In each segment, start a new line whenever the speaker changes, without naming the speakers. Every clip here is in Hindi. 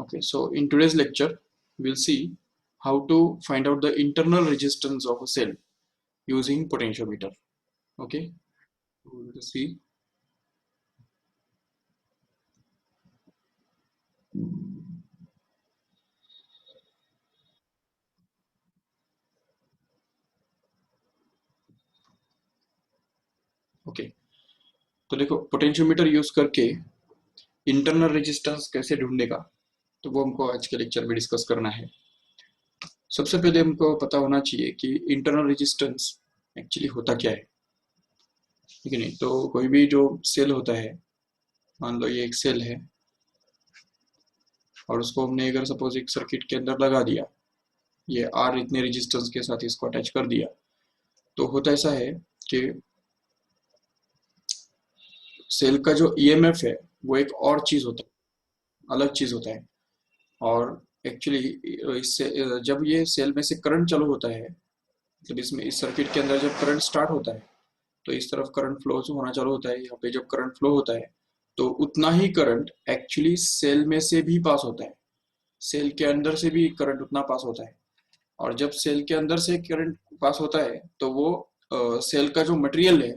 Okay, so in today's lecture, we'll see how to find out the internal resistance of a cell using potentiometer. Okay, we'll see. Okay, तो देखो पोटेंशियोमीटर यूज करके इंटरनल रेजिस्टेंस कैसे ढूंढने का, तो वो हमको आज के लेक्चर में डिस्कस करना है। सबसे पहले हमको पता होना चाहिए कि इंटरनल रेजिस्टेंस एक्चुअली होता क्या है, ठीक है नहीं? तो कोई भी जो सेल होता है, मान लो ये एक सेल है और उसको हमने अगर सपोज एक सर्किट के अंदर लगा दिया, ये आर इतने रेजिस्टेंस के साथ इसको अटैच कर दिया, तो होता ऐसा है कि सेल का जो ईएमएफ है वो एक और चीज होता है, अलग चीज होता है। और एक्चुअली इससे जब ये सेल में से करंट चालू होता है, मतलब इसमें इस सर्किट के अंदर जब करंट स्टार्ट होता है तो इस तरफ करंट फ्लो होना चालू होता है। यहाँ पे जब करंट फ्लो होता है तो उतना ही करंट एक्चुअली सेल में से भी पास होता है, सेल के अंदर से भी करंट उतना पास होता है। और जब सेल के अंदर से करंट पास होता है तो वो सेल का जो मटेरियल है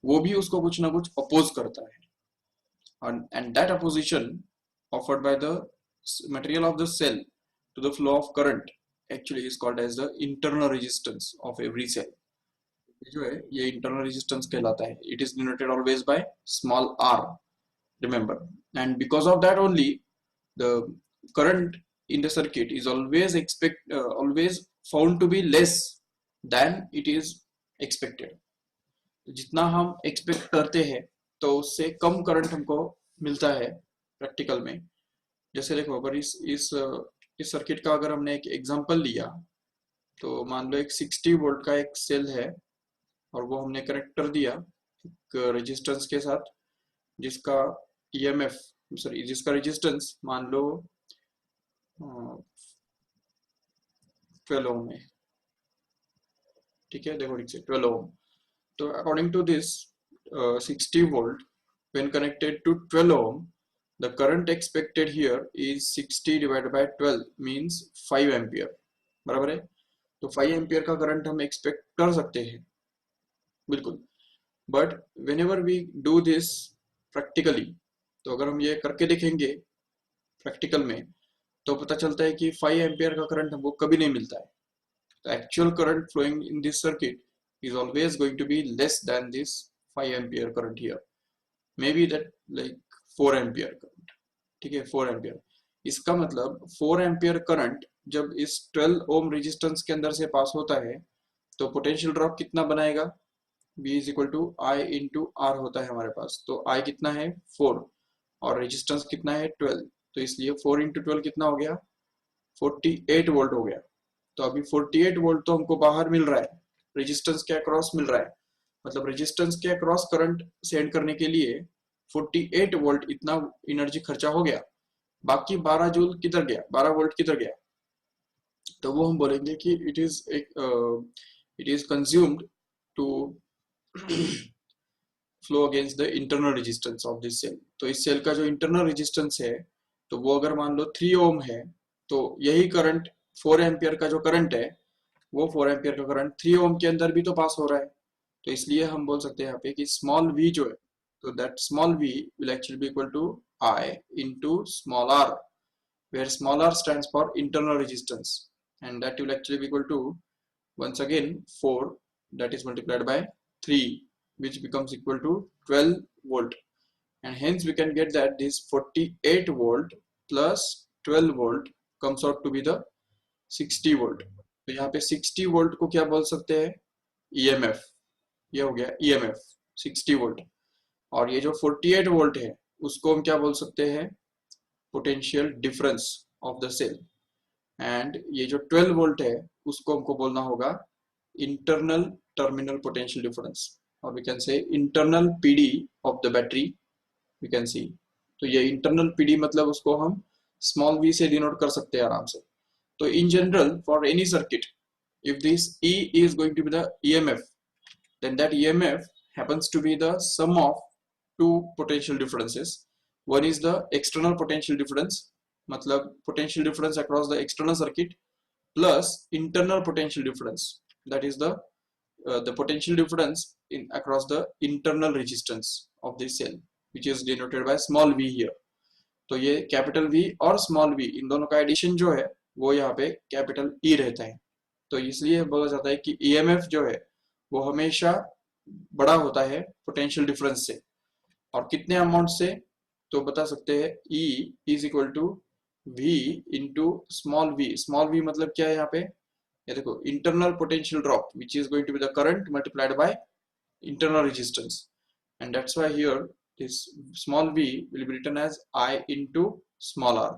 वो भी उसको कुछ ना कुछ अपोज करता है, and that opposition offered by the material of the cell to the flow of current actually is called as the internal resistance of every cell। ये जो है ये internal resistance कहलाता है। It is denoted always by small r, remember, and because of that only the current in the circuit is always found to be less than it is expected। जितना हम एक्सपेक्ट करते हैं तो उससे कम करंट हमको मिलता है प्रैक्टिकल में। जैसे देखो अगर इस सर्किट का अगर हमने एक एग्जांपल लिया, तो मान लो एक 60 वोल्ट का एक सेल है और वो हमने कनेक्ट कर दिया एक रेजिस्टेंस के साथ, जिसका ईएमएफ सॉरी जिसका रेजिस्टेंस मान लो 12 ओम है, ठीक है? देखो ठीक से 12 ओम। तो according to this 60 volt when connected to 12 ohm, the current expected here is 60 divided by 12 means 5 ampere, बराबर है? तो 5 एम्पियर का करंट हम एक्सपेक्ट कर सकते हैं, बिल्कुल। But whenever we do this practically, तो अगर हम ये करके देखेंगे प्रैक्टिकल में तो पता चलता है कि 5 एम्पियर का करंट हमको कभी नहीं मिलता है। The actual current flowing in this circuit is always going to be less than this 5 ampere current here, maybe that like 4 ampere current, ठीक है? 4 ampere, इसका मतलब 4 ampere current जब इस 12 ohm resistance के अंदर से पास होता है तो पोटेंशियल ड्रॉप कितना बनाएगा? V is equal to I into R होता है हमारे पास। तो I कितना है? 4, और रेजिस्टेंस कितना है? 12, तो इसलिए 4 into 12 कितना हो गया? 48 वोल्ट हो गया। तो अभी 48 वोल्ट तो हमको बाहर मिल रहा है, रेजिस्टेंस के अक्रॉस मिल रहा है, मतलब रेजिस्टेंस के अक्रॉस करंट सेंड करने के लिए 48 वोल्ट इतना एनर्जी खर्चा हो गया। बाकी 12 जूल किधर गया, 12 वोल्ट किधर गया? तो वो हम बोलेंगे कि it is consumed to flow against the internal resistance of this cell. तो इस सेल का जो इंटरनल रेजिस्टेंस है तो वो अगर मान लो 3 ओम है, तो यही करंट 4 एम्पियर का जो करंट है वो 4 एम्पियर का करंट 3 ओम के अंदर भी तो पास हो रहा है। तो इसलिए हम बोल सकते हैं यहाँ पे कि स्मॉल v जो है, तो that small v will actually be equal to I into small r, where small r stands for internal resistance, and that will actually be equal to once again 4 that is multiplied by 3, which becomes equal to 12 volt, and hence we can get that this 48 volt plus 12 volt comes out to be the 60 volt. तो यहाँ पे 60 वोल्ट को क्या बोल सकते हैं? ईएमएफ। ये हो गया ईएमएफ 60 वोल्ट। और ये जो 48 वोल्ट है उसको हम क्या बोल सकते हैं? Potential difference of the cell. And ये जो 12 वोल्ट है उसको हमको बोलना होगा इंटरनल टर्मिनल पोटेंशियल डिफरेंस, और we can say internal PD of the battery, we can see. तो ये इंटरनल पीडी मतलब उसको हम स्मॉल वी से डिनोट कर सकते हैं आराम से। So in general, for any circuit, if this E is going to be the EMF, then that EMF happens to be the sum of two potential differences. One is the external potential difference, मतलब potential difference across the external circuit plus internal potential difference, that is the potential difference in across the internal resistance of the cell, which is denoted by small v here. तो ये कैपिटल V और स्मॉल v इन दोनों का एडिशन जो है वो यहाँ पे कैपिटल E रहता है। तो इसलिए बोला जाता है कि EMF जो है वो हमेशा बड़ा होता है पोटेंशियल डिफरेंस से। और कितने अमाउंट से, तो बता सकते हैं E is equal to V into small v। Small v मतलब क्या है यहाँ पे, ये देखो internal potential drop which is going to be the current multiplied by internal resistance, and that's why here this small v will be written as I into small r.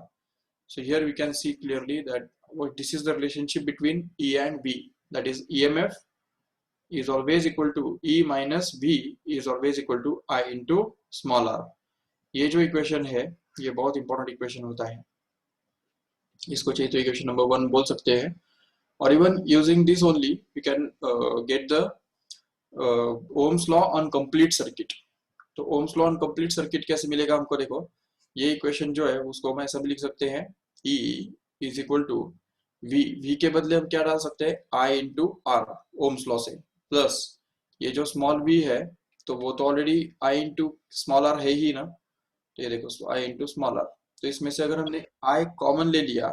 So here we can see clearly that this is the relationship between E and V, that is EMF is always equal to E minus V is always equal to I into small r. ये जो इक्वेशन है ये बहुत इंपॉर्टेंट इक्वेशन होता है, इसको चाहिए तो इक्वेशन नंबर 1 बोल सकते हैं। और even using this only we can get the Ohm's law on complete circuit. तो Ohm's law on complete circuit कैसे मिलेगा हमको, देखो ये इक्वेशन जो है उसको हम ऐसा भी लिख सकते हैं E is equal to V के बदले हम क्या डाल सकते हैं I into R Ohm's law से, प्लस ये जो स्मॉल v है तो वो तो already I into small r है ही ना, तो ये देखो I इंटू स्मॉल r। तो इसमें से अगर हमने I कॉमन ले लिया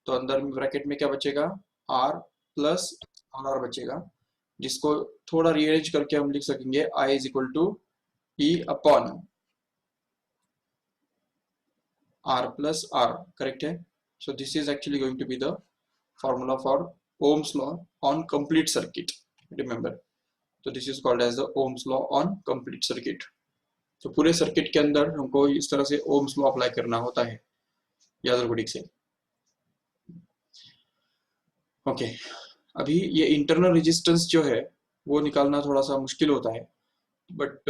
तो अंदर ब्रैकेट में क्या बचेगा R प्लस स्मॉल r बचेगा, जिसको थोड़ा रीअरेंज करके हम लिख सकेंगे I is equal to E upon R plus R, correct है। So this is actually going to be the formula for Ohm's law on complete circuit, remember. तो this is called as the Ohm's law on complete circuit. तो पूरे सर्किट के अंदर हमको इस तरह से ओम्स लॉ अप्लाई करना होता है, याद रखो ठीक से। ओके, अभी ये इंटरनल रेजिस्टेंस जो है वो निकालना थोड़ा सा मुश्किल होता है, but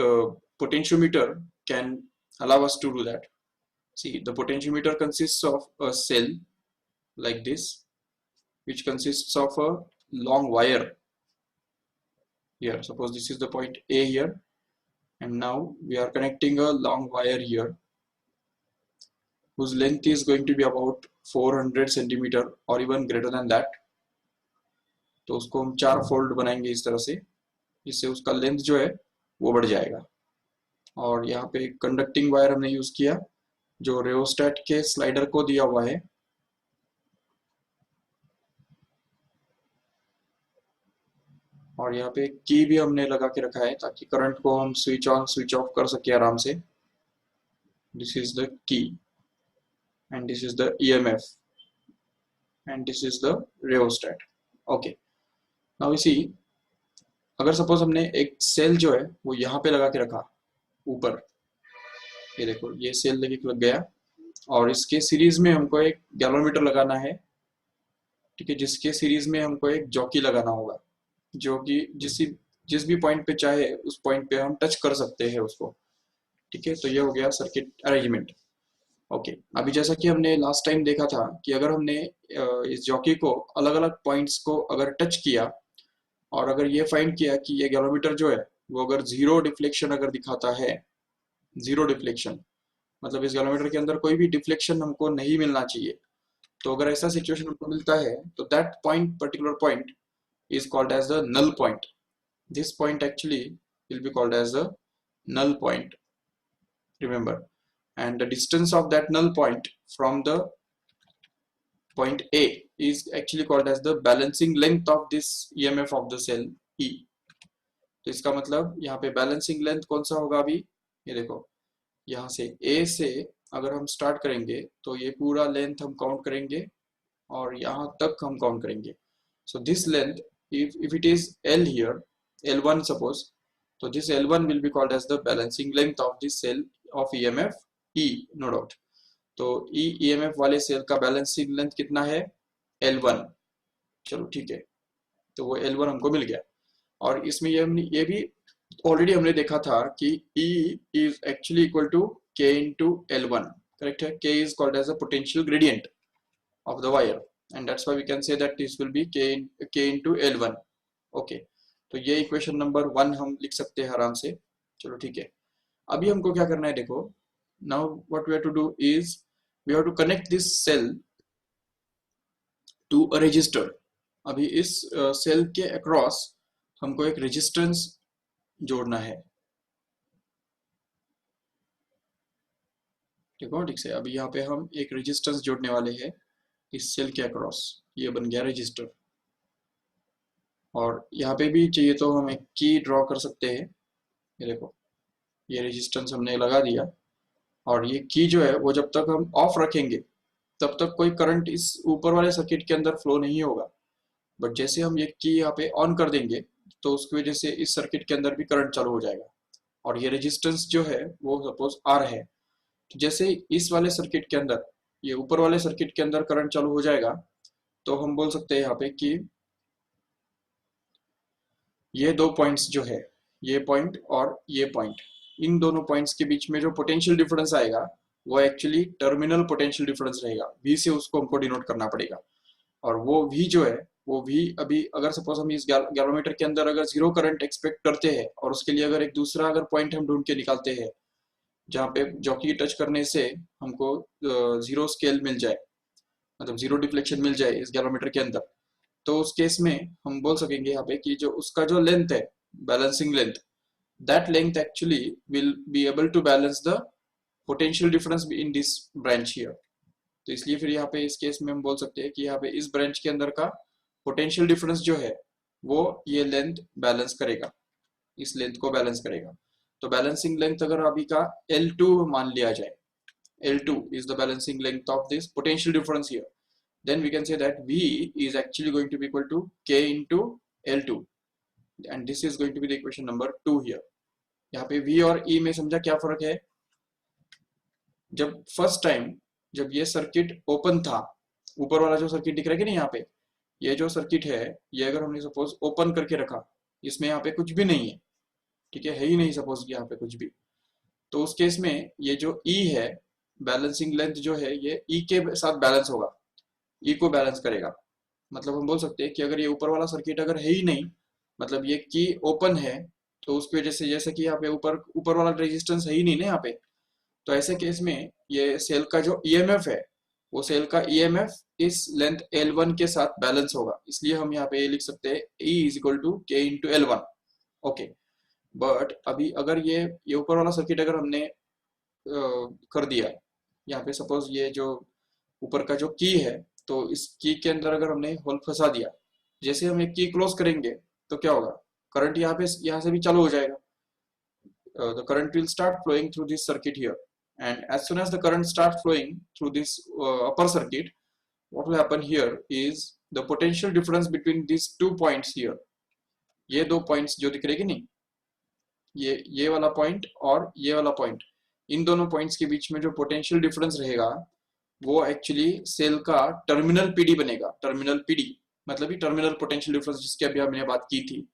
potentiometer can allow us to do that. See, the potentiometer consists of a cell like this, which consists of a long wire here. Suppose this is the point A here, and now we are connecting a long wire here, whose length is going to be about 400 centimeter or even greater than that. तो उसको हम 4 फोल्ड बनाएंगे इस तरह से, जिससे उसका लेंथ जो है वो बढ़ जाएगा। और यहाँ पे कंडक्टिंग वायर हमने यूज किया जो रेओस्टेट के स्लाइडर को दिया हुआ है। और यहाँ पे की भी हमने लगा के रखा है ताकि करंट को हम स्विच ऑन स्विच ऑफ कर सके आराम से। This is the key and this is the EMF and this is the rheostat. Okay, now we see, अगर सपोज हमने एक सेल जो है वो यहाँ पे लगा के रखा ऊपर, ये देखो ये सेल लग गया, और इसके सीरीज में हमको एक गैल्वेनोमीटर लगाना है, ठीक है, जिसके सीरीज में हमको एक जॉकी लगाना होगा, जो कि जिस भी पॉइंट पे चाहे उस पॉइंट पे हम टच कर सकते हैं उसको, ठीक है। तो ये हो गया सर्किट अरेंजमेंट। ओके, अभी जैसा कि हमने लास्ट टाइम देखा था कि अगर हमने इस जॉकी को अलग अलग पॉइंट्स को अगर टच किया और अगर ये फाइंड किया कि ये गैल्वेनोमीटर जो है वो अगर जीरो डिफ्लेक्शन अगर दिखाता है, जीरो डिफ्लेक्शन मतलब इस गैल्वेनोमीटर के अंदर कोई भी डिफ्लेक्शन हमको नहीं मिलना चाहिए, तो अगर ऐसा सिचुएशन हमको मिलता है तो that point, particular point is called as the null point. This point actually will be called as the null point, remember, and the distance of that null point from the point A is actually called as the balancing length of this EMF of the cell E. तो इसका मतलब यहाँ पे बैलेंसिंग लेंथ कौन सा होगा, अभी ये देखो यहाँ से A से अगर हम स्टार्ट करेंगे तो ये पूरा लेंथ हम काउंट करेंगे और यहाँ तक हम काउंट करेंगे। So this length, if it is L here, L1 suppose, so this L1 will be called as the balancing length of this cell of EMF E, no doubt. तो EMF वाले सेल का बैलेंसिंग लेंथ कितना है, L1। चलो ठीक है, तो वो L1 हमको मिल गया। और इसमें ये भी ऑलरेडी हमने देखा था कि E is actually equal to K into L1, correct है। K is called as a potential gradient of the wire, and that's why we can say that this will be k into L1। okay, तो ये इक्वेशन नंबर 1 हम लिख सकते हैं आराम से। चलो ठीक है, अभी हमको क्या करना है, देखो now what we have to do is we have to connect this cell to a resistor. अभी इस सेल के अक्रॉस हमको एक रेजिस्टेंस जोड़ना है। देखो ठीक से, अभी यहाँ पे हम एक रेजिस्टेंस जोड़ने वाले हैं इस सेल के अक्रॉस। ये बन गया रजिस्टर। और यहाँ पे भी चाहिए तो हम एक की ड्रॉ कर सकते हैं। ये देखो, ये रेजिस्टेंस हमने लगा दिया। और ये की जो है वो जब तक हम ऑफ रखेंगे तब तक कोई करंट इस ऊपर वाले सर्किट के अंदर फ्लो नहीं होगा। बट जैसे हम ये की यहाँ पे ऑन कर देंगे तो उसकी वजह से इस सर्किट के अंदर भी करंट चालू हो जाएगा। और ये रेजिस्टेंस जो है वो सपोज आर है, तो जैसे इस वाले सर्किट के अंदर, ये ऊपर वाले सर्किट के अंदर करंट चालू हो जाएगा, तो हम बोल सकते हैं यहाँ पे कि ये दो पॉइंट्स जो है, ये पॉइंट और ये पॉइंट, इन दोनों पॉइंट्स के बीच में जो पोटेंशियल डिफरेंस आएगा वो एक्चुअली टर्मिनल पोटेंशियल डिफरेंस रहेगा। वी से उसको हमको डिनोट करना पड़ेगा। और वो वी जो है वो वी, अभी अगर सपोज हम इस गैलोमीटर के अंदर अगर जीरो करंट एक्सपेक्ट करते हैं और उसके लिए अगर एक दूसरा अगर पॉइंट हम ढूंढ के निकालते हैं जहाँ पे जॉकी टच करने से हमको जीरो स्केल मिल जाए, मतलब जीरो डिफ्लेक्शन मिल जाए इस गैलोमीटर के अंदर, तो उस केस में हम बोल सकेंगे यहाँ पे कि जो उसका जो लेंथ है, balancing length, that length actually will be able to balance the potential difference in this branch here। तो इसलिए फिर यहाँ पे इस केस में हम बोल सकते हैं कि यहाँ पे इस ब्रांच के अंदर का पोटेंशियल डिफरेंस जो है वो ये लेंथ बैलेंस करेगा, इस लेंथ को बैलेंस करेगा। तो बैलेंसिंग लेंथ अगर अभी का L2 मान लिया जाए, L2 is the balancing length of this potential difference here, then we can say that V is actually going to be equal to K into L2, and this is going to be the equation number 2 here। यहाँ पे V और E में समझा क्या फर्क है? जब फर्स्ट टाइम जब ये सर्किट ओपन था, ऊपर वाला जो सर्किट दिख रहा है कि नहीं यहाँ पे, ये जो सर्किट है ये अगर हमने सपोज ओपन करके रखा, इसमें यहाँ पे कुछ भी नहीं है, ठीक है ही नहीं सपोज यहाँ पे कुछ भी, तो उस केस में ये जो E है, बैलेंसिंग लेंथ जो है ये E के साथ बैलेंस होगा, E को बैलेंस करेगा। मतलब हम बोल सकते हैं कि अगर ये ऊपर वाला सर्किट अगर है ही नहीं, मतलब ये की ओपन है, तो उसकी वजह से जैसे कि यहाँ पे ऊपर ऊपर वाला रेजिस्टेंस है ही नहीं ना यहाँ पे, तो ऐसे केस में ये सेल का जो ईएमएफ है वो सेल का ईएमएफ इस लेंथ L1 के साथ बैलेंस होगा। इसलिए हम यहाँ पे ये लिख सकते हैं E इज इक्वल टू के इंटू L1। ओके, बट अभी अगर ये ऊपर वाला सर्किट अगर हमने कर दिया, यहाँ पे सपोज ये जो ऊपर का जो की है, तो इस की के अंदर अगर हमने होल फंसा दिया, जैसे हम एक की क्लोज करेंगे तो क्या होगा, करंट यहाँ से भी चालू हो जाएगा। The current will start flowing through this circuit here, and as soon as the current starts flowing through this upper circuit, what will happen here is the potential difference between these 2 points here, ये दो पॉइंट्स जो दिख रहे कि नहीं, ये वाला पॉइंट और ये वाला पॉइंट, इन दोनों पॉइंट्स के बीच में जो पोटेंशियल डिफरेंस रहेगा वो एक्चुअली सेल का टर्मिनल पीडी बनेगा। टर्मिनल पीडी मतलब ही टर्मिनल पोटेंशियल डिफरेंस, जिसकी अभी हमने बात की थी।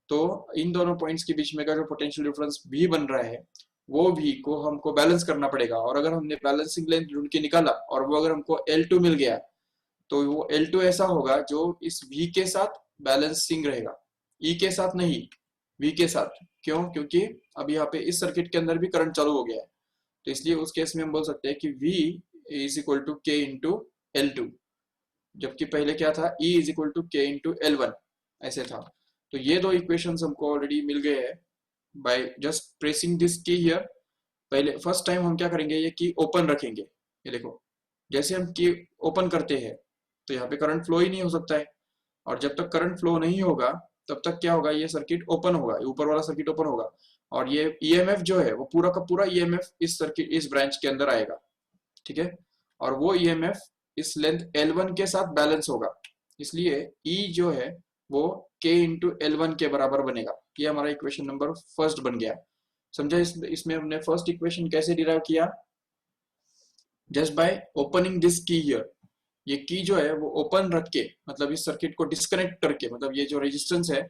तो इन दोनों पॉइंट्स के बीच में का जो पोटेंशियल डिफरेंस भी बन रहा है वो भी को हमको बैलेंस करना पड़ेगा। और अगर हमने बैलेंसिंग लेंथ ढूंढ के निकाला और वो अगर हमको L2 मिल गया, तो वो L2 ऐसा होगा जो इस V के साथ बैलेंसिंग रहेगा, E के साथ नहीं, V के साथ। क्यों? क्योंकि अभी यहाँ पे इस सर्किट के अंदर भी करंट चालू हो गया है, तो इसलिए उस केस में हम बोल सकते हैं कि V is equal to K into L2, जबकि पहले क्या था, E is equal to K into L1 ऐसे था। तो ये दो इक्वेशंस हमको ऑलरेडी मिल गए हैं बाय जस्ट प्रेसिंग दिस की हियर। पहले फर्स्ट टाइम हम क्या करेंगे, ये की ओपन रखेंगे। ये देखो, जैसे हम की ओपन करते हैं तो यहाँ पे करंट फ्लो ही नहीं हो सकता है, और जब तक करंट फ्लो नहीं होगा तब तक क्या होगा, ये सर्किट ओपन होगा, ऊपर वाला सर्किट ओपन होगा, और ये ईएमएफ जो है वो पूरा का पूरा ईएमएफ इस सर्किट इस ब्रांच के अंदर आएगा, ठीक है। और वो ईएमएफ इस लेंथ L1 के साथ बैलेंस होगा, इसलिए E जो है वो K इंटू L1 के बराबर बनेगा। ये हमारा इक्वेशन नंबर फर्स्ट बन गया। समझा? इसमें हमने फर्स्ट इक्वेशन कैसे डिराइव किया, जस्ट बाय ओपनिंग दिस की हियर। ये की जो है वो ओपन रख के, मतलब इस सर्किट को डिस्कनेक्ट करके, मतलब ये जो रेजिस्टेंस है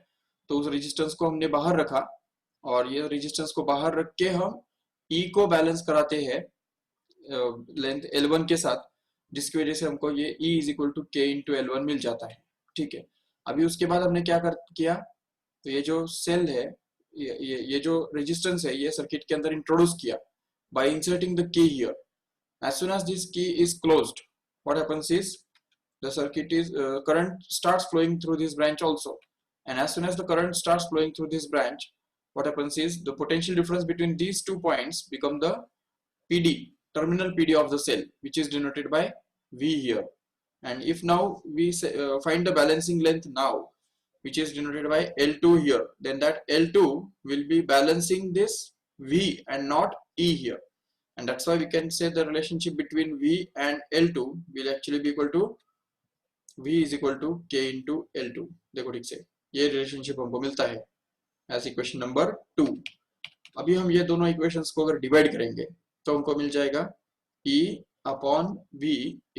तो उस रेजिस्टेंस को हमने बाहर रखा, और ये रेजिस्टेंस को बाहर रख के हम E को बैलेंस कराते हैं लेंथ L1 के साथ, जिसकी वजह से हमको ये E is equal to K into L1 मिल जाता है, ठीक है। अभी उसके बाद हमने क्या किया, तो ये जो सेल है, ये जो रेजिस्टेंस है, ये सर्किट के अंदर इंट्रोड्यूस किया bye inserting the key here. As soon as this key is closed, what happens is the circuit is current starts flowing through this branch also, and as soon as the current starts flowing through this branch, what happens is the potential difference between these 2 points become the PD, terminal PD of the cell, which is denoted by V here. And if now we say, find the balancing length now, which is denoted by L2 here, then that L2 will be balancing this V and not E here. And that's why we can say the relationship between V and L2 will actually be equal to V is equal to K into L2. देखो ठीक से ये रिलेशनशिप हमको मिलता है एज इक्वेशन नंबर 2. अभी हम ये दोनों इक्वेशंस को अगर डिवाइड करेंगे तो हमको मिल जाएगा E upon V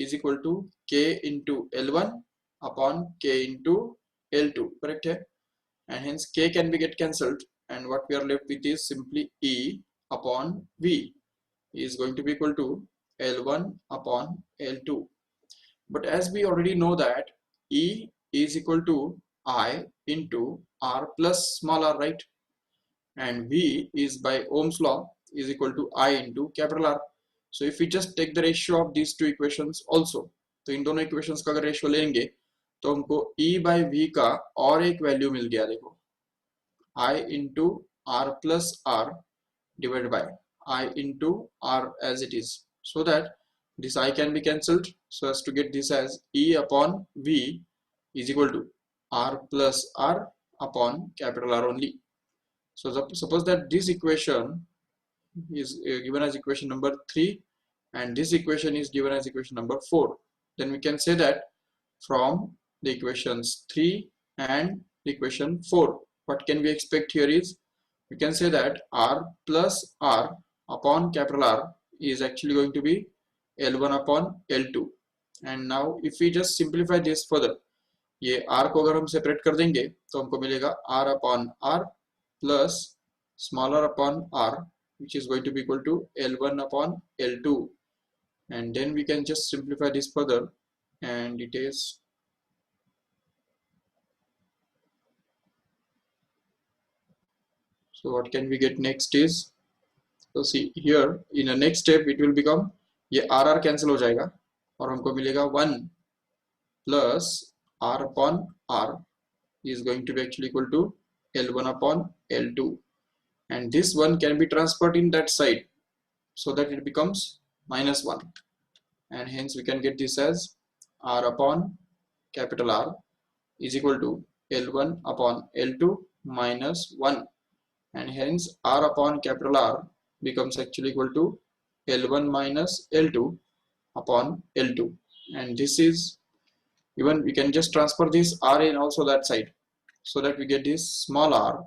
is equal to K into L1 upon K into L2. Correct है. And hence K can be get cancelled, and what we are left with is simply E upon V is going to be equal to L1 upon L2. But as we already know that E is equal to I into R plus small r, right? And V is by Ohm's law is equal to I into capital R. So if we just take the ratio of these two equations also, तो इन दोनों equations का अगर ratio लेंगे तो हमको E by V का और एक value मिल गया. देखो I into R plus R divided by I into R as it is, so that this I can be cancelled, so as to get this as E upon V is equal to R plus R upon capital R only. So suppose that this equation is given as equation number 3 and this equation is given as equation number 4, then we can say that from the equations 3 and the equation 4, what can we expect here is we can say that R plus R upon capital R is actually going to be L1 upon L2. And now if we just simplify this further, ये R को अगर हम सेपरेट कर देंगे तो हमको मिलेगा R upon R plus smaller upon R, which is going to be equal to L1 upon L2. And then we can just simplify this further, and it is so what can we get next is, so see here in the next step it will become ये R cancel हो जाएगा और हमको मिलेगा 1 plus R upon R is going to be actually equal to L1 upon L2, and this one can be transferred in that side so that it becomes -1, and hence we can get this as R upon capital R is equal to L1 upon L2 minus 1, and hence R upon capital R becomes actually equal to L1 minus L2 upon L2. And this is, even we can just transfer this R in also that side, so that we get this small r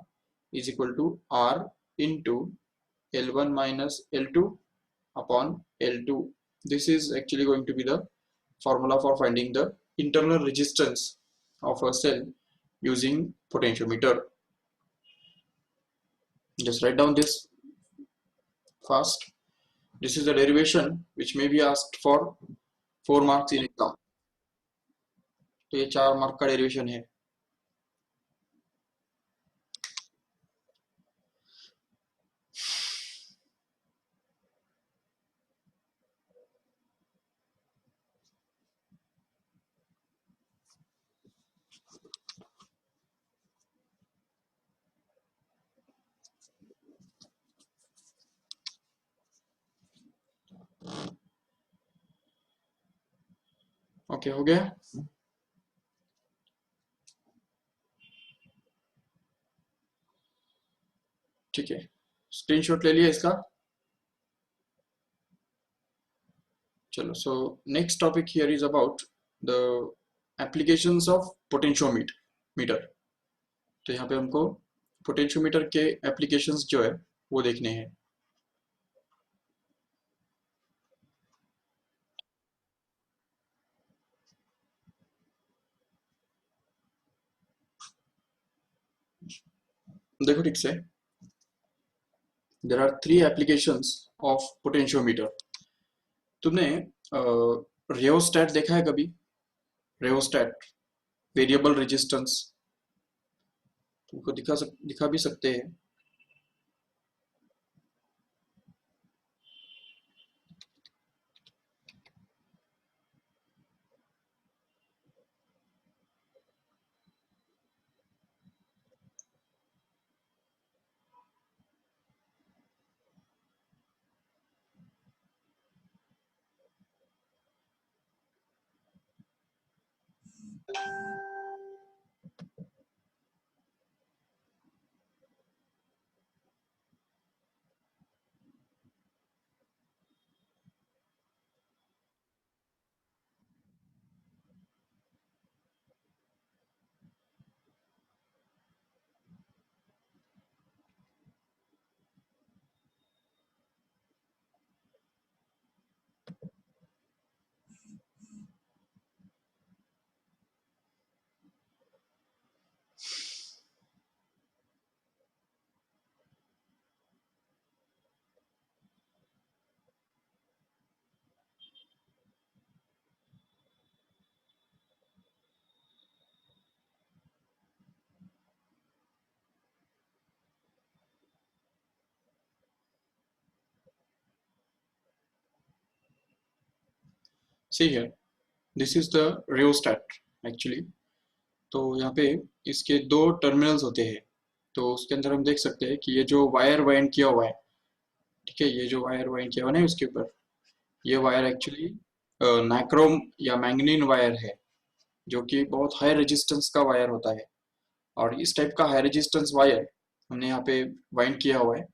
is equal to R into L1 minus L2 upon L2. This is actually going to be the formula for finding the internal resistance of a cell using potentiometer. Just write down this fast. This is the derivation which may be asked for 4 marks in exam. तो ये 4 मार्क का डेरिवेशन है. ओके हो गया. ठीक है, स्क्रीनशॉट ले लिया इसका. चलो, so next topic here is about the applications of potentiometer. तो यहाँ पे हमको पोटेंशियोमीटर के एप्लीकेशंस जो है वो देखने हैं. देखो ठीक से, there are 3 applications of potentiometer. तुमने रियोस्टैट देखा है कभी? रियोस्टैट, वेरिएबल रेजिस्टेंस, तुमको दिखा भी सकते हैं. See here, this is the rheostat actually. तो यहाँ पे इसके दो टर्मिनल्स होते हैं। तो उसके अंदर हम देख सकते हैं कि ये जो वायर वाइंड किया हुआ है, ठीक है, ये जो वायर वाइंड किया हुआ है ना उसके ऊपर, ये वायर एक्चुअली नाइक्रोम या मैंगनीन वायर है, जो कि बहुत हाई रेजिस्टेंस का वायर होता है। और इस टाइप का हाई रेजिस्टेंस वायर हमने यहाँ पे वाइंड किया हुआ है।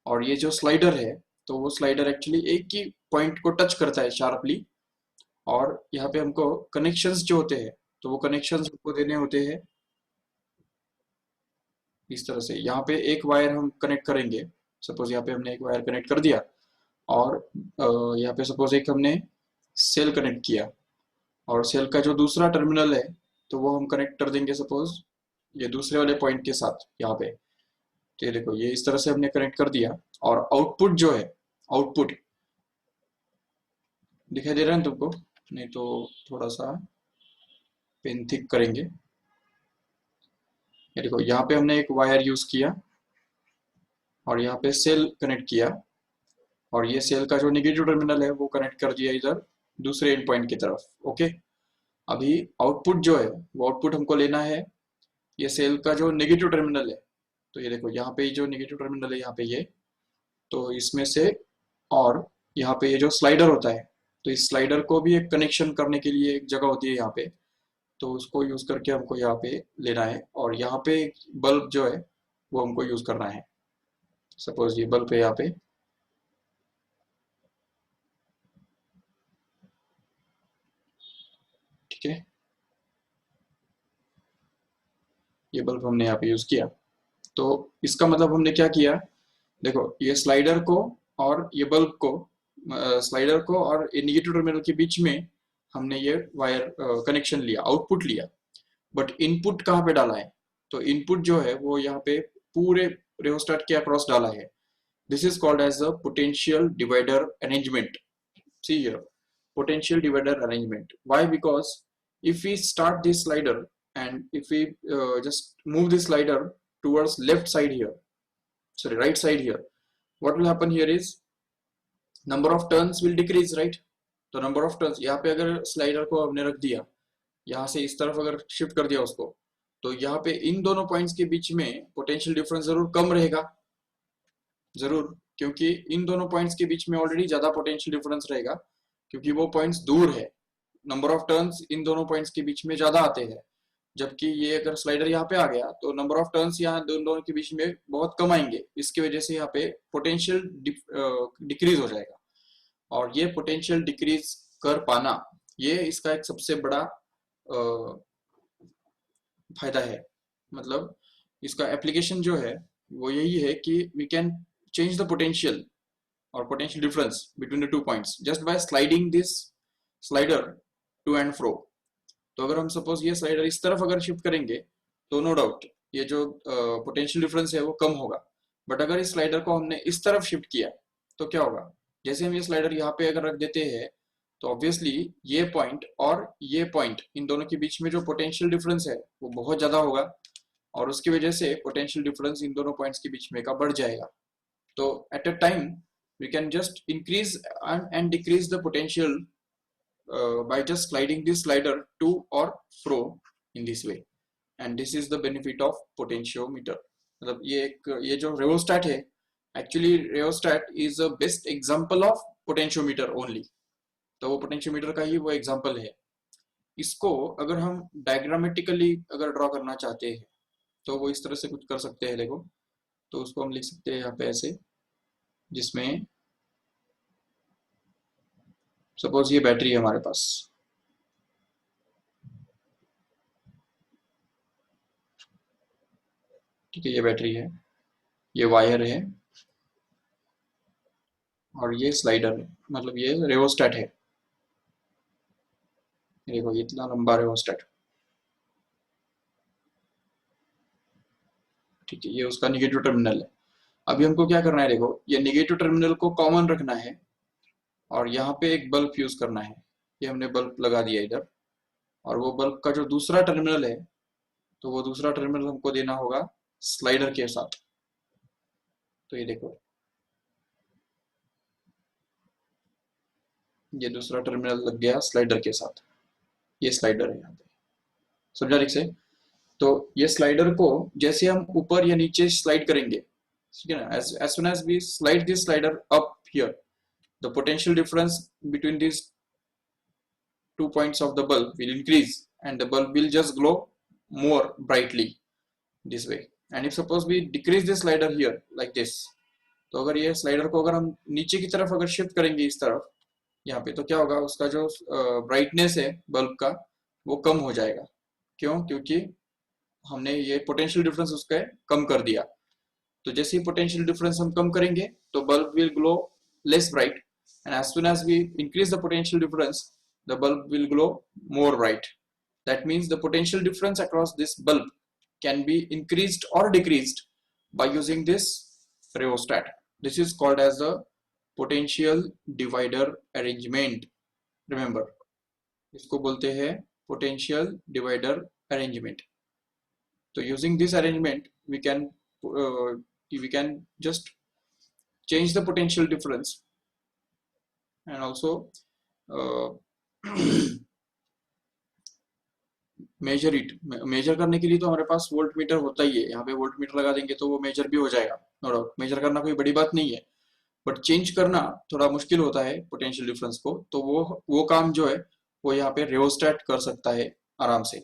और ये जो स्लाइडर है, तो वो स्लाइडर एक्चुअली एक ही पॉइंट को टच करता है शार्पली। और यहाँ पे हमको कनेक्शंस जो होते हैं, तो वो कनेक्शंस हमको देने होते हैं इस तरह से। यहाँ पे एक वायर हम कनेक्ट करेंगे, सपोज यहाँ पे हमने एक वायर कनेक्ट कर दिया। और यहाँ पे सपोज एक हमने सेल कनेक्ट किया, और सेल का जो दूसरा टर्मिनल है, तो वो हम कनेक्ट कर देंगे सपोज ये दूसरे वाले पॉइंट के साथ यहाँ पे। तो ये देखो, ये इस तरह से हमने कनेक्ट कर दिया। और आउटपुट जो है, आउटपुट दिखाई दे रहा है तुमको? नहीं तो थोड़ा सा पेन थिक करेंगे। ये देखो, यहाँ पे हमने एक वायर यूज किया और यहाँ पे सेल कनेक्ट किया, और ये सेल का जो नेगेटिव टर्मिनल है वो कनेक्ट कर दिया इधर दूसरे एंड पॉइंट की तरफ। ओके, अभी आउटपुट जो है, वो आउटपुट हमको लेना है ये सेल का जो नेगेटिव टर्मिनल है। तो ये देखो, यहाँ पे जो नेगेटिव टर्मिनल है यहाँ पे ये, तो इसमें से, और यहाँ पे ये जो स्लाइडर होता है, तो इस स्लाइडर को भी एक कनेक्शन करने के लिए एक जगह होती है यहाँ पे। तो उसको यूज करके हमको यहाँ पे लेना है। और यहाँ पे बल्ब जो है वो हमको यूज करना है। सपोज ये बल्ब है यहाँ पे, ठीक है, ये बल्ब हमने यहाँ पे यूज किया। तो इसका मतलब हमने क्या किया, देखो ये स्लाइडर को और ये बल्ब को, स्लाइडर को और ये निगेटिव टर्मिनल के बीच में हमने ये वायर कनेक्शन लिया, आउटपुट लिया। बट इनपुट कहाँ पे डाला है, तो इनपुट जो है वो यहाँ पे पूरे रियोस्टेट के अक्रॉस डाला है। This is called as a potential divider arrangement. see here, potential divider arrangement. Why? Because if we start this slider and if we just move this slider towards left side here, sorry, right side here, what will happen here is number of turns will decrease, right? तो number of turns, यहाँ पे अगर स्लाइडर को हमने रख दिया, यहाँ से इस तरफ अगर शिफ्ट कर दिया उसको, तो यहाँ पे इन दोनों पॉइंट्स के बीच में पोटेंशियल डिफरेंस जरूर कम रहेगा, जरूर, क्योंकि इन दोनों पॉइंट्स के बीच में ऑलरेडी ज्यादा पोटेंशियल डिफरेंस रहेगा, क्योंकि वो पॉइंट्स दूर है। नंबर ऑफ टर्न्स इन दोनों पॉइंट्स के बीच में ज्यादा आते हैं। जबकि ये अगर स्लाइडर यहाँ पे आ गया, तो नंबर ऑफ टर्न्स यहाँ दोनों के बीच में बहुत कम आएंगे। इसकी वजह से यहाँ पे पोटेंशियल डिक्रीज हो जाएगा। और ये पोटेंशियल डिक्रीज कर पाना, ये इसका एक सबसे बड़ा फायदा है। मतलब इसका एप्लीकेशन जो है वो यही है कि we can change the potential or potential difference between the 2 points just by sliding this slider to and fro। तो अगर हम सपोज ये स्लाइडर इस तरफ अगर शिफ्ट करेंगे, तो नो डाउट ये जो पोटेंशियल डिफरेंस है वो कम होगा। बट अगर इस स्लाइडर को हमने इस तरफ शिफ्ट किया, तो क्या होगा, जैसे हम ये स्लाइडर यहाँ पे अगर रख देते हैं, तो ऑब्वियसली ये पॉइंट और ये पॉइंट, इन दोनों के बीच में जो पोटेंशियल डिफरेंस है वो बहुत ज्यादा होगा, और उसकी वजह से पोटेंशियल डिफरेंस इन दोनों पॉइंट्स के बीच में का बढ़ जाएगा। So at a time we can just increase and decrease the potential by just sliding this slider to or fro in this way, and this is the benefit of potentiometer। मतलब ये जो rheostat है, actually rheostat is a best example of potentiometer only। तो वो potentiometer का ही वो example है। इसको अगर हम डायग्रामेटिकली अगर ड्रॉ करना चाहते हैं तो वो इस तरह से कुछ कर सकते हैं, देखो। तो उसको हम लिख सकते हैं यहाँ पे ऐसे, जिसमें सपोज ये बैटरी है हमारे पास, ठीक है, ये बैटरी है, ये वायर है, और ये स्लाइडर है, मतलब ये रेओस्टेट है। देखो ये इतना लंबा रेओस्टेट, ठीक है, ये उसका निगेटिव टर्मिनल है। अभी हमको क्या करना है, देखो ये निगेटिव टर्मिनल को कॉमन रखना है और यहाँ पे एक बल्ब यूज करना है। ये हमने बल्ब लगा दिया इधर, और वो बल्ब का जो दूसरा टर्मिनल है, तो वो दूसरा टर्मिनल हमको देना होगा स्लाइडर के साथ। तो ये देखो, ये दूसरा टर्मिनल लग गया स्लाइडर के साथ, ये स्लाइडर है यहाँ पे, समझा ठीक से। तो ये स्लाइडर को जैसे हम ऊपर या नीचे स्लाइड करेंगे, ठीक है ना, as soon as we slide this slider up here, the potential difference between these 2 points of the bulb will increase and the bulb will just glow more brightly this way. And if suppose we decrease this slider here like this, तो अगर ये स्लाइडर को अगर हम नीचे की तरफ अगर शिफ्ट करेंगे इस तरफ यहाँ पे, तो क्या होगा, उसका जो ब्राइटनेस है बल्ब का वो कम हो जाएगा। क्यों? क्योंकि हमने ये पोटेंशियल डिफरेंस उसका कम कर दिया। तो जैसे ही पोटेंशियल डिफरेंस हम कम करेंगे तो bulb will glow less bright, and as soon as we increase the potential difference the bulb will glow more bright. That means the potential difference across this bulb can be increased or decreased by using this rheostat. This is called as the potential divider arrangement. Remember, इसको बोलते हैं potential divider arrangement. So using this arrangement, we can just change the potential difference and also measure it. Measure करने के लिए तो हमारे पास वोल्ट मीटर होता ही है, यहाँ पे वोल्ट मीटर लगा देंगे तो वो मेजर भी हो जाएगा, नो डाउट। मेजर करना कोई बड़ी बात नहीं है, बट चेंज करना थोड़ा मुश्किल होता है पोटेंशियल डिफरेंस को, तो वो काम जो है वो यहाँ पे रेओस्टेट कर सकता है आराम से।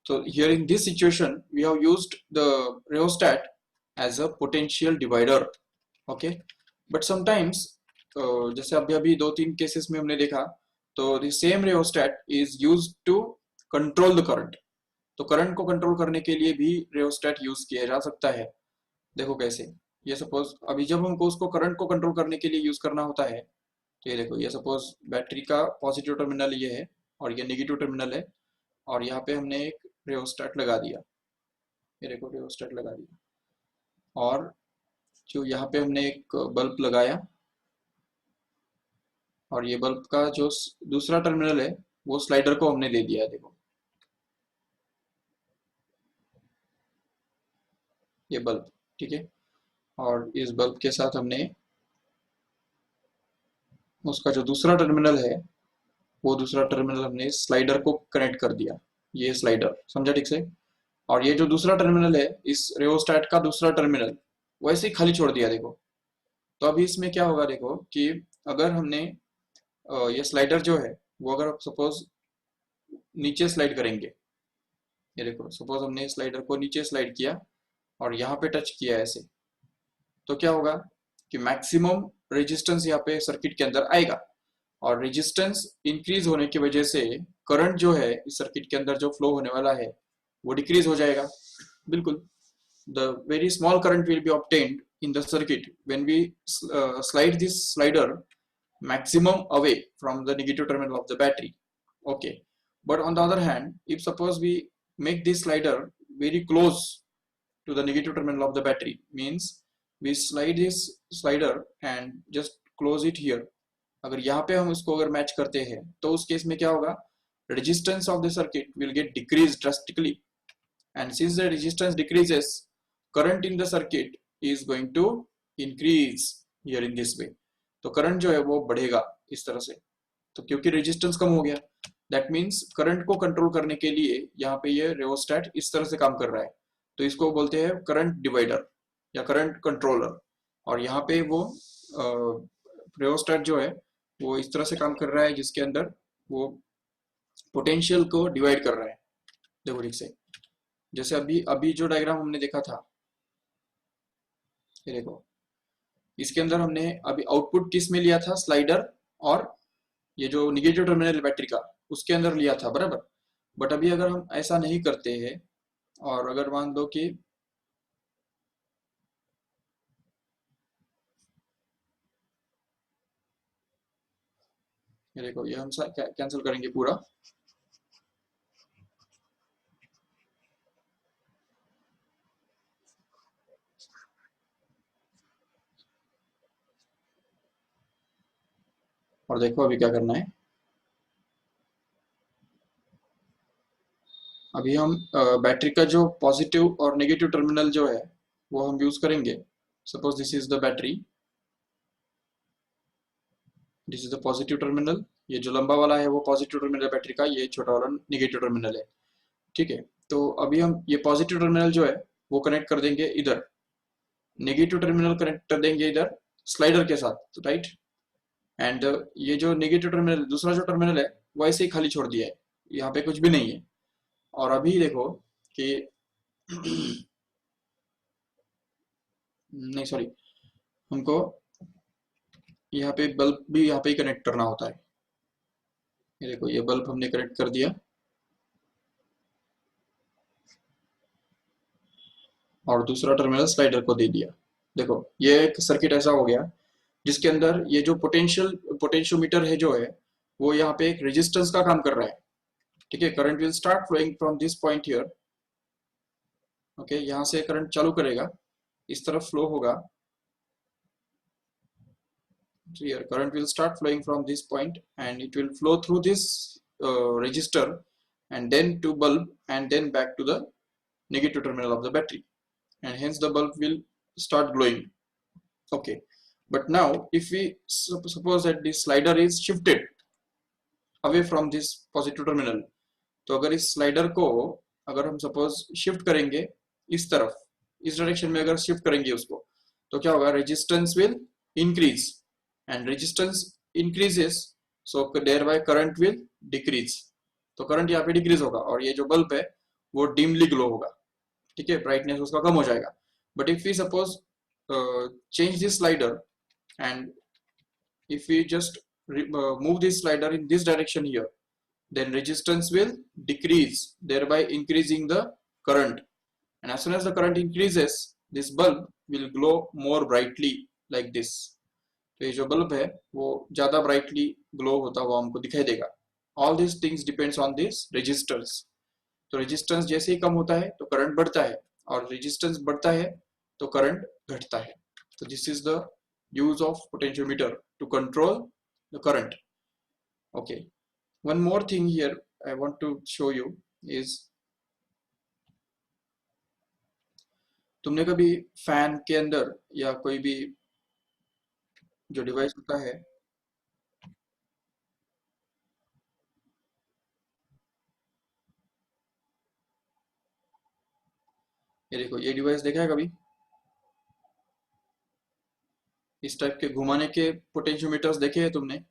तो here in this situation we have used the rheostat as a potential divider, okay. But sometimes जैसे अभी अभी 2-3 केसेस में हमने देखा, तो the same rheostat is used to control the current. तो करंट को कंट्रोल करने के लिए भी रेओस्टेट यूज किया जा सकता है। देखो कैसे, ये सपोज अभी जब हमको उसको करंट को कंट्रोल करने के लिए यूज करना होता है, तो ये देखो, ये सपोज बैटरी का पॉजिटिव टर्मिनल ये है और ये नेगेटिव टर्मिनल है, और यहाँ पे हमने एक रेओस्टेट लगा दिया, ये देखो रेओस्टेट लगा दिया, और जो यहाँ पे हमने एक बल्ब लगाया, और ये बल्ब का जो दूसरा टर्मिनल है वो स्लाइडर को हमने दे दिया है, देखो ये बल्ब, ठीक है। और इस बल्ब के साथ हमने उसका जो दूसरा टर्मिनल है, वो दूसरा टर्मिनल हमने स्लाइडर को कनेक्ट कर दिया, ये स्लाइडर, समझा ठीक से। और ये जो दूसरा टर्मिनल है, इस रेओस्टेट का दूसरा टर्मिनल वैसे ही खाली छोड़ दिया, देखो। तो अभी इसमें क्या होगा, देखो कि अगर हमने ये स्लाइडर जो है वो अगर सपोज नीचे स्लाइड करेंगे, ये देखो सपोज हमने स्लाइडर को नीचे स्लाइड किया और यहाँ पे टच किया ऐसे, तो क्या होगा कि मैक्सिमम रेजिस्टेंस यहाँ पे सर्किट के अंदर आएगा, और रेजिस्टेंस इंक्रीज होने की वजह से करंट जो है इस सर्किट के अंदर जो फ्लो होने वाला है वो डिक्रीज हो जाएगा। बिल्कुल, the very small current will be obtained in the circuit when we slide this slider maximum away from the negative terminal of the battery, okay. But on the other hand, if suppose we make this slider very close to the negative terminal of the battery, means we slide this slider and just close it here, अगर यहाँ पे हम इसको अगर मैच करते हैं तो उस केस में क्या होगा, resistance of the circuit will get decreased drastically, and since the resistance decreases, current in the circuit is going to increase here in this way। तो करंट जो है वो बढ़ेगा इस तरह से, तो क्योंकि रेजिस्टेंस कम हो गया, दैट मीन्स करंट को कंट्रोल करने के लिए यहाँ पे ये रेओस्टेट इस तरह से काम कर रहा है, तो इसको बोलते हैं करंट डिवाइडर या करंट कंट्रोलर। और यहाँ पे वो रेओस्टेट जो है वो इस तरह से काम कर रहा है जिसके अंदर वो पोटेंशियल को डिवाइड कर रहा है। देखो ठीक से, जैसे अभी अभी जो डायग्राम हमने देखा था, ये देखो, इसके अंदर हमने अभी आउटपुट किस में लिया था, स्लाइडर और ये जो निगेटिव टर्मिनल बैटरी का, उसके अंदर लिया था, बराबर। बट अभी अगर हम ऐसा नहीं करते हैं, और अगर मान लो कि ये देखो, ये हम कैंसिल करेंगे पूरा, और देखो अभी क्या करना है। अभी हम बैटरी का जो पॉजिटिव और नेगेटिव टर्मिनल जो है वो हम यूज करेंगे। Suppose this is the battery, this is the positive terminal, ये जो लंबा वाला है वो पॉजिटिव टर्मिनल बैटरी का, ये छोटा वाला निगेटिव टर्मिनल है। ठीक है, तो अभी हम ये पॉजिटिव टर्मिनल जो है वो कनेक्ट कर देंगे इधर, नेगेटिव टर्मिनल कनेक्ट कर देंगे इधर स्लाइडर के साथ, राइट। एंड ये जो नेगेटिव टर्मिनल, दूसरा जो टर्मिनल है वो ऐसे ही खाली छोड़ दिया है, यहाँ पे कुछ भी नहीं है। और अभी देखो कि नहीं सॉरी, हमको यहाँ पे बल्ब भी यहाँ पे ही कनेक्ट करना होता है। ये देखो, ये बल्ब हमने कनेक्ट कर दिया और दूसरा टर्मिनल स्लाइडर को दे दिया। देखो, ये एक सर्किट ऐसा हो गया जिसके अंदर ये जो पोटेंशियोमीटर है जो है वो यहाँ पे एक रेजिस्टेंस का काम कर रहा है। ठीक है, current will start flowing from this point here. Okay, यहाँ से करंट चालू करेगा, इस तरफ फ्लो होगा। So here current will start flowing from this point and it will flow through this resistor and then to bulb and then back to the negative terminal of the battery, and hence the bulb will start glowing. Okay, but now if we suppose that this slider is shifted away from this positive terminal, तो अगर इस स्लाइडर को अगर हम सपोज शिफ्ट करेंगे इस तरफ, इस डायरेक्शन में अगर शिफ्ट करेंगे उसको, तो क्या होगा, resistance will increase, and resistance increases, so thereby current will decrease. तो करंट यहाँ पे डिक्रीज होगा और ये जो बल्ब है वो डिमली ग्लो होगा। ठीक है, ब्राइटनेस उसका कम हो जाएगा। But if we suppose change this slider and if we just move this slider in this direction here, then resistance will decrease, thereby increasing the current. And as soon as the current increases, this bulb will glow more brightly like this. तो ये जो बल्ब है वो ज्यादा ब्राइटली ग्लो होता हुआ हमको दिखाई देगा। All this things depends on this resistance. तो रेजिस्टेंस जैसे ही कम होता है तो करंट बढ़ता है, और रेजिस्टेंस बढ़ता है तो करंट घटता है। तो this is the use of potentiometer to control the current. Okay, one more thing here I want to show you is, तुमने कभी फैन के अंदर या कोई भी जो डिवाइस होता है, ये देखो ये डिवाइस देखा है कभी, इस टाइप के घुमाने के पोटेंशियोमीटर्स देखे हैं तुमने?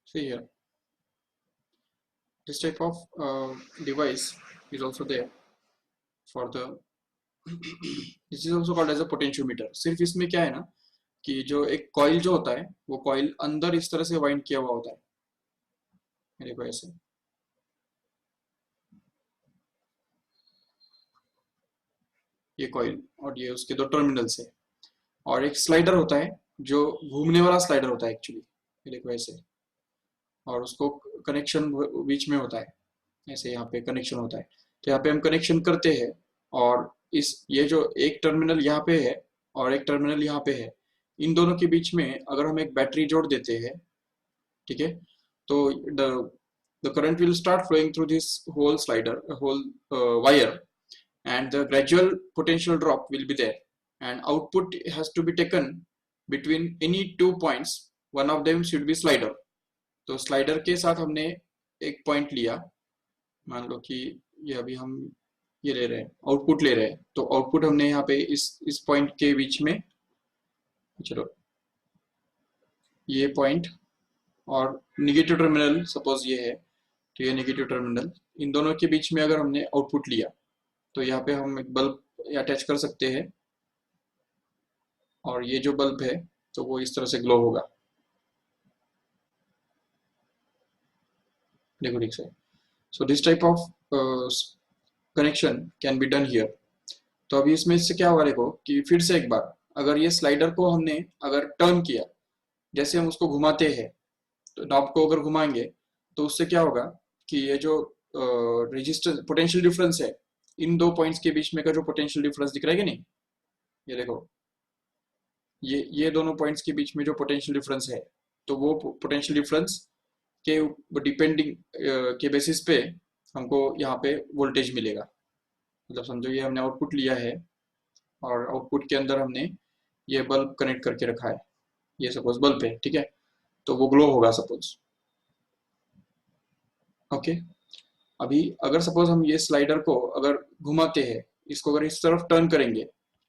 See here, this type of device is also there for the this is also called as a potentiometer. सिर्फ इसमें क्या है ना कि जो एक कॉइल जो होता है वो कॉइल अंदर इस तरह से वाइंड किया हुआ होता है, मेरे को ऐसे, ये कॉइल और ये उसके दो टर्मिनल्स है, और एक स्लाइडर होता है जो घूमने वाला स्लाइडर होता है एक्चुअली, मेरे को ऐसे, और उसको कनेक्शन बीच में होता है, ऐसे यहाँ पे कनेक्शन होता है। तो यहाँ पे हम कनेक्शन करते हैं, और इस ये जो एक टर्मिनल यहाँ पे है और एक टर्मिनल यहाँ पे है, इन दोनों के बीच में अगर हम एक बैटरी जोड़ देते हैं, ठीक है, तो the current will start flowing through this whole slider, whole wire, and the gradual potential drop will be there, and output has to be taken between any 2 points, one of them should be slider। तो स्लाइडर के साथ हमने एक पॉइंट लिया, मान लो कि ये अभी हम ये ले रहे हैं, आउटपुट ले रहे हैं, तो आउटपुट हमने यहाँ पे इस पॉइंट के बीच में, चलो ये पॉइंट और निगेटिव टर्मिनल सपोज ये है, तो ये नेगेटिव टर्मिनल, इन दोनों के बीच में अगर हमने आउटपुट लिया तो यहाँ पे हम एक बल्ब अटैच कर सकते हैं, और ये जो बल्ब है तो वो इस तरह से ग्लो होगा, देखो ठीक से। So this type of connection can be done here. तो अभी इसमें इससे क्या होगा, देखो कि फिर से एक बार अगर ये स्लाइडर को हमने अगर टर्न किया, जैसे हम उसको घुमाते हैं, तो नॉब को अगर घुमाएंगे तो उससे क्या होगा कि ये जो रेजिस्टेंस पोटेंशियल डिफरेंस है, इन दो पॉइंट्स के बीच में का जो पोटेंशियल डिफरेंस दिख रहा है कि नहीं, ये देखो, ये दोनों पॉइंट्स के बीच में जो पोटेंशियल डिफरेंस है, तो वो पोटेंशियल डिफरेंस के डिपेंडिंग के बेसिस पे हमको यहाँ पे वोल्टेज मिलेगा। मतलब समझो ये हमने आउटपुट लिया है और आउटपुट के अंदर हमने ये बल्ब कनेक्ट करके रखा है, ये सपोज बल्ब है, ठीक है, तो वो ग्लो होगा सपोज, ओके। अभी अगर सपोज हम ये स्लाइडर को अगर घुमाते हैं, इसको अगर इस तरफ टर्न करेंगे,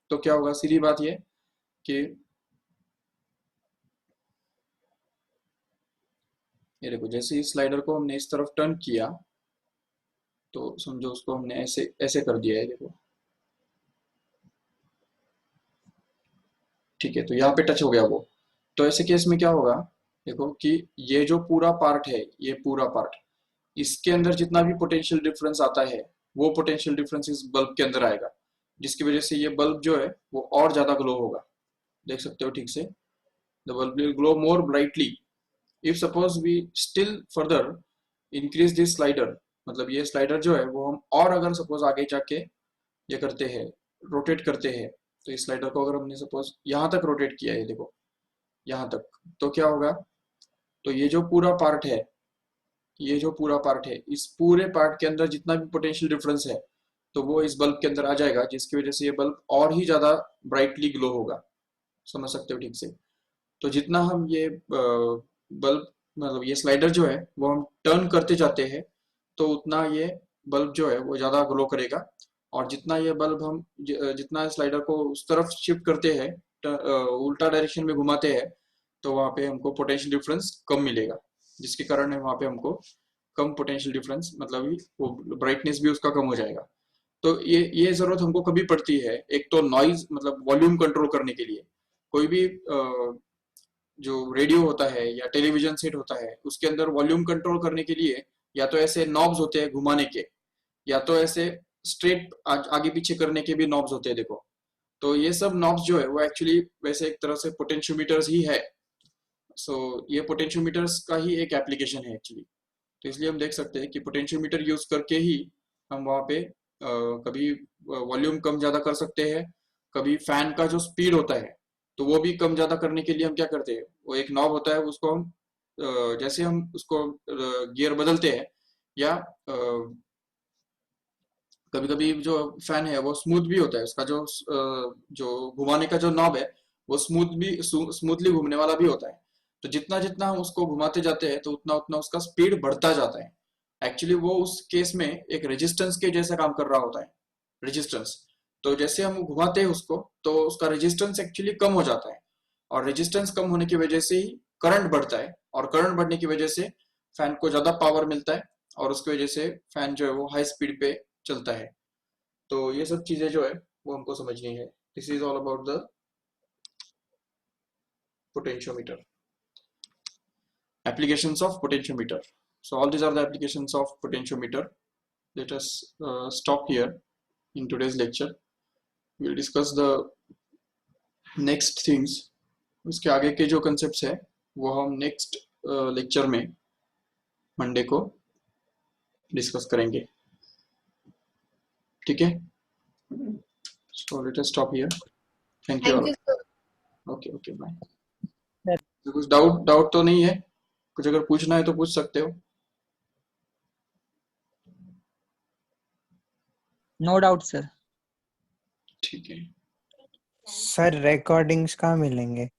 तो क्या होगा, सीधी बात ये कि ये देखो, जैसे इस स्लाइडर को हमने इस तरफ टर्न किया, तो समझो उसको हमने ऐसे ऐसे कर दिया है, देखो ठीक है, तो यहाँ पे टच हो गया वो। तो ऐसे केस में क्या होगा, देखो कि ये जो पूरा पार्ट है, ये पूरा पार्ट, इसके अंदर जितना भी पोटेंशियल डिफरेंस आता है, वो पोटेंशियल डिफरेंस इस बल्ब के अंदर आएगा, जिसकी वजह से ये बल्ब जो है वो और ज्यादा ग्लो होगा, देख सकते हो ठीक से, the bulb will glow more brightly if suppose we still further increase this slider. मतलब ये स्लाइडर जो है वो हम और अगर सपोज आगे जाके ये करते हैं, रोटेट करते हैं, तो इस स्लाइडर को अगर हमने सपोज यहाँ तक रोटेट किया है, देखो यहाँ तक, तो क्या होगा, तो ये जो पूरा पार्ट है, ये जो पूरा पार्ट है, इस पूरे पार्ट के अंदर जितना भी पोटेंशियल डिफरेंस है, तो वो इस बल्ब के अंदर आ जाएगा, जिसकी वजह से ये बल्ब और ही ज्यादा ब्राइटली ग्लो होगा, समझ सकते हो ठीक से। तो जितना हम ये बल्ब, मतलब ये स्लाइडर जो है वो हम टर्न करते जाते हैं, तो उतना ये बल्ब जो है वो ज्यादा ग्लो करेगा, और जितना ये बल्ब हम जितना स्लाइडर को उस तरफ शिफ्ट करते हैं, उल्टा डायरेक्शन में घुमाते हैं, तो वहाँ पे हमको पोटेंशियल डिफरेंस कम मिलेगा, जिसके कारण वहाँ पे हमको कम पोटेंशियल डिफरेंस, मतलब वो ब्राइटनेस भी उसका कम हो जाएगा। तो ये जरूरत हमको कभी पड़ती है, एक तो नॉइज मतलब वॉल्यूम कंट्रोल करने के लिए, कोई भी जो रेडियो होता है या टेलीविजन सेट होता है, उसके अंदर वॉल्यूम कंट्रोल करने के लिए या तो ऐसे नॉब्स होते हैं घुमाने के, या तो ऐसे स्ट्रेट आगे पीछे करने के भी नॉब्स होते हैं, देखो। तो ये सब नॉब्स जो है वो एक्चुअली वैसे एक तरह से पोटेंशियोमीटर्स ही है। सो ये पोटेंशियोमीटर्स का ही एक एप्लीकेशन है एक्चुअली। तो इसलिए हम देख सकते हैं कि पोटेंशियोमीटर यूज करके ही हम वहाँ पे कभी वॉल्यूम कम ज्यादा कर सकते हैं, कभी फैन का जो स्पीड होता है तो वो भी कम ज्यादा करने के लिए हम क्या करते हैं, वो एक नॉब होता है, उसको हम जैसे हम उसको गियर बदलते हैं, या कभी कभी जो फैन है वो स्मूथ भी होता है, उसका जो घुमाने का जो नॉब है वो स्मूथली घूमने वाला भी होता है। तो जितना जितना हम उसको घुमाते जाते हैं तो उतना उतना उसका स्पीड बढ़ता जाता है। एक्चुअली वो उस केस में एक रेजिस्टेंस के जैसा काम कर रहा होता है, रेजिस्टेंस। तो जैसे हम घुमाते हैं उसको, तो उसका रेजिस्टेंस एक्चुअली कम हो जाता है, और रेजिस्टेंस कम होने की वजह से ही करंट बढ़ता है, और करंट बढ़ने की वजह से फैन को ज्यादा पावर मिलता है और उसकी वजह से फैन जो है वो हाई स्पीड पे चलता है। तो ये सब चीजें जो है वो हमको समझनी है। This is all about the potentiometer, applications of potentiometer. So all these are the applications of potentiometer. Let us stop here in today's lecture. We'll discuss the next things. उसके आगे के जो concepts है वो हम next lecture में मंडे को डिस्कस करेंगे, ठीक है? So let us stop here. Thank you
Thank
all.
you, sir.
Okay, okay, bye. कुछ डाउट तो नहीं है? कुछ अगर पूछना है तो पूछ सकते हो।
No doubt sir.
ठीक है।
सर रिकॉर्डिंग्स कहाँ मिलेंगे?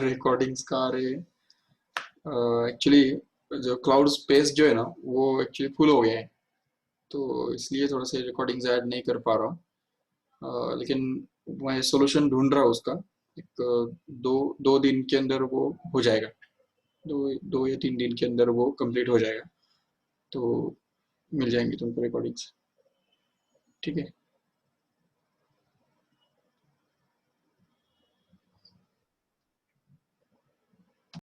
रिकॉर्डिंग्स का अरे एक्चुअली जो क्लाउड स्पेस जो है ना वो एक्चुअली फुल हो गया है, तो इसलिए थोड़ा सा रिकॉर्डिंग्स ऐड नहीं कर पा रहा हूँ। लेकिन मैं सॉल्यूशन ढूंढ रहा हूँ उसका। एक दो दो दिन के अंदर वो हो जाएगा, दो या 3 दिन के अंदर वो कंप्लीट हो जाएगा, तो मिल जाएंगी तुमको रिकॉर्डिंग्स, ठीक है।